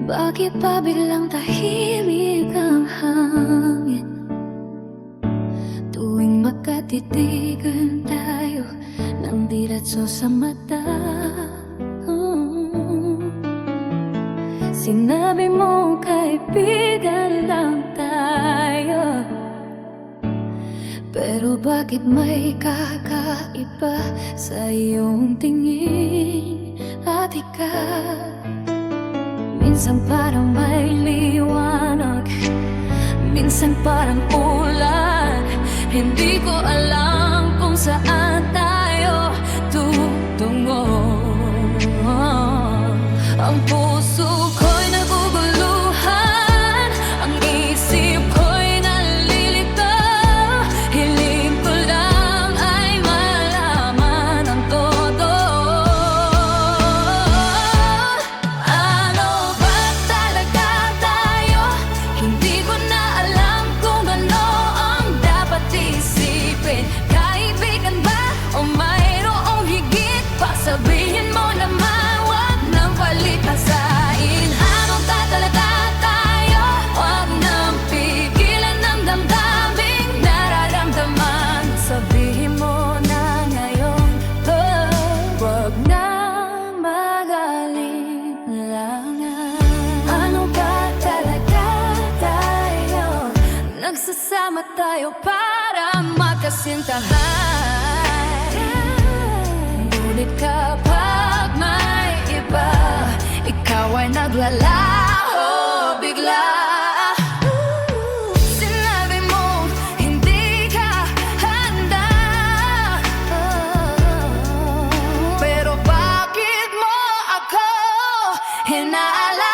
Bakit pa biglang tahimik ang hangin? Tuwing magkatitigan tayo ng diretso sa mata. Sinabi mo kaibigan lang tayo, pero bakit may kakaiba sa iyong tingin at ikaw? Minsan parang may liwanag, minsan parang ulan. Hindi ko alam kung saan tayo tutungo. Ang puso ko'y naguguluhan, ang isip ko'y nalilito. Hiling ko lang ay malaman ang todo. Ano ba talaga tayo? Hindi ko na alam kung ano ang dapat isipin. Kaibigan ba o mayroong higit pa? Sabihin mo naman, wag nang palikasain. Anong tatalaga tayo? Wag nang pigilan ng damdaming nararamdaman. Sabihin mo na ngayon, oh, wag na mag-alinlangan. Ano ba talaga tayo? Nagsasama tayo para magkasintahan. Ngunit kapag may iba, ikaw ay naglalaho bigla. Sinabi mo hindi ka handa, pero bakit mo ako hinaalala?